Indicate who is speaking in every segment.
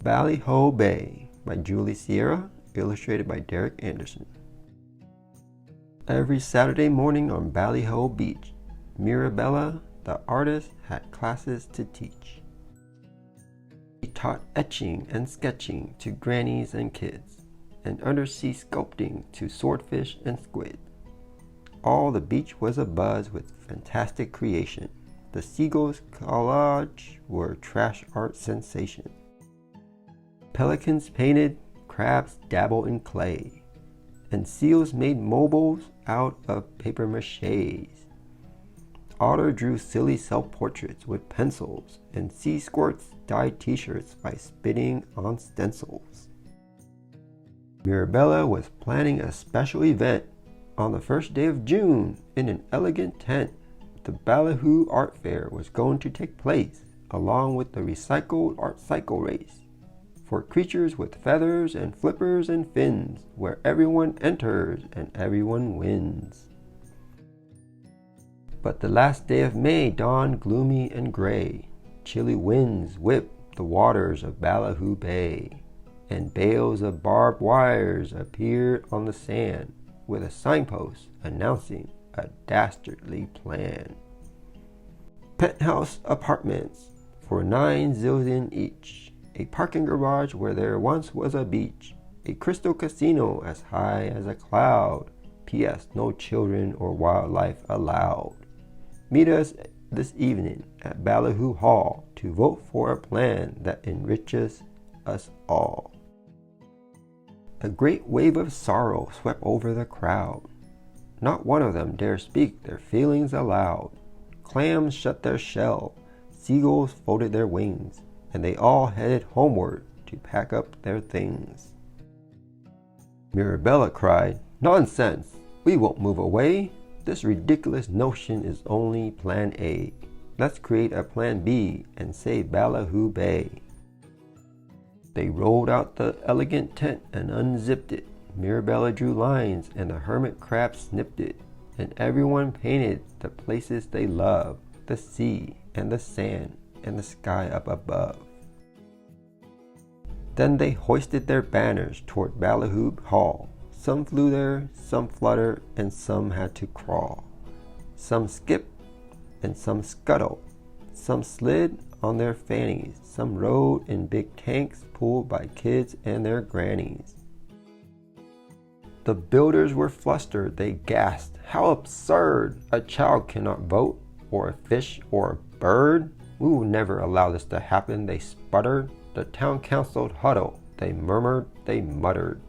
Speaker 1: Ballyhoo Bay by Judy Sierra, illustrated by Derek Anderson. Every Saturday morning on Ballyhoo Beach, Mirabella, the artist, had classes to teach. She taught etching and sketching to grannies and kids, and undersea sculpting to swordfish and squid. All the beach was abuzz with fantastic creation. The seagulls' collage were trash art sensation. Pelicans painted, crabs dabbled in clay, and seals made mobiles out of paper maches. Otter drew silly self-portraits with pencils, and sea squirts dyed t-shirts by spitting on stencils. Mirabella was planning a special event on the first day of June in an elegant tent. The Ballyhoo Art Fair was going to take place, along with the recycled art cycle race, for creatures with feathers and flippers and fins, where everyone enters and everyone wins. But the last day of May dawned gloomy and gray. Chilly winds whipped the waters of Ballyhoo Bay, and bales of barbed wires appeared on the sand, with a signpost announcing a dastardly plan. Penthouse apartments for 9 zillion each, a parking garage where there once was a beach, a crystal casino as high as a cloud. P.S. No children or wildlife allowed. Meet us this evening at Ballyhoo Hall to vote for a plan that enriches us all. A great wave of sorrow swept over the crowd. Not one of them dare speak their feelings aloud. Clams shut their shell, seagulls folded their wings, and they all headed homeward to pack up their things. Mirabella cried, "Nonsense! We won't move away. This ridiculous notion is only Plan A. Let's create a Plan B and save Ballyhoo Bay." They rolled out the elegant tent and unzipped it. Mirabella drew lines and the hermit crab snipped it, and everyone painted the places they love, the sea and the sand and the sky up above. Then they hoisted their banners toward Ballyhoo Hall. Some flew there, some fluttered, and some had to crawl. Some skipped and some scuttled. Some slid on their fannies. Some rode in big tanks pulled by kids and their grannies. The builders were flustered. They gasped, "How absurd! A child cannot vote, or a fish, or a bird. We will never allow this to happen," they sputtered. The town council huddled. They murmured, they muttered.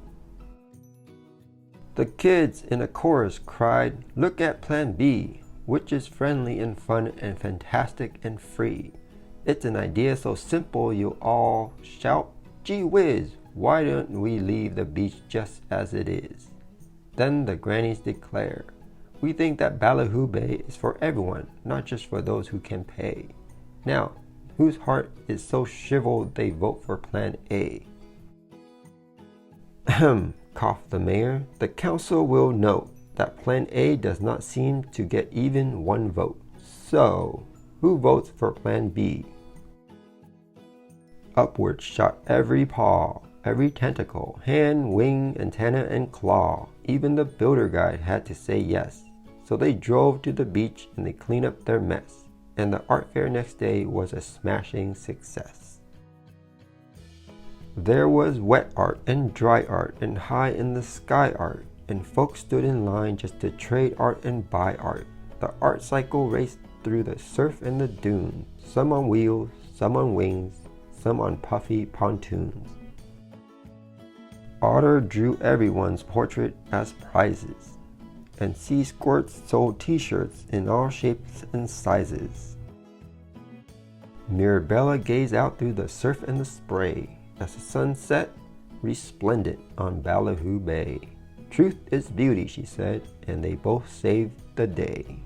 Speaker 1: The kids in a chorus cried, "Look at Plan B, which is friendly and fun and fantastic and free. It's an idea so simple you'll all shout, 'Gee whiz, why don't we leave the beach just as it is?'" Then the grannies declare, "We think that Ballyhoo Bay is for everyone, not just for those who can pay. Now, whose heart is so shriveled they vote for Plan A?" "Ahem," coughed the mayor. "The council will note that Plan A does not seem to get even one vote. So, who votes for Plan B?" Upward shot every paw, every tentacle, hand, wing, antenna, and claw. Even the builder guide had to say yes. So they drove to the beach and they cleaned up their mess. And the art fair next day was a smashing success. There was wet art and dry art and high in the sky art, and folks stood in line just to trade art and buy art. The art cycle raced through the surf and the dunes, some on wheels, some on wings, some on puffy pontoons. Otter drew everyone's portrait as prizes, and sea squirts sold t-shirts in all shapes and sizes. Mirabella gazed out through the surf and the spray as the sun set resplendent on Ballyhoo Bay. "Truth is beauty," she said, and they both saved the day.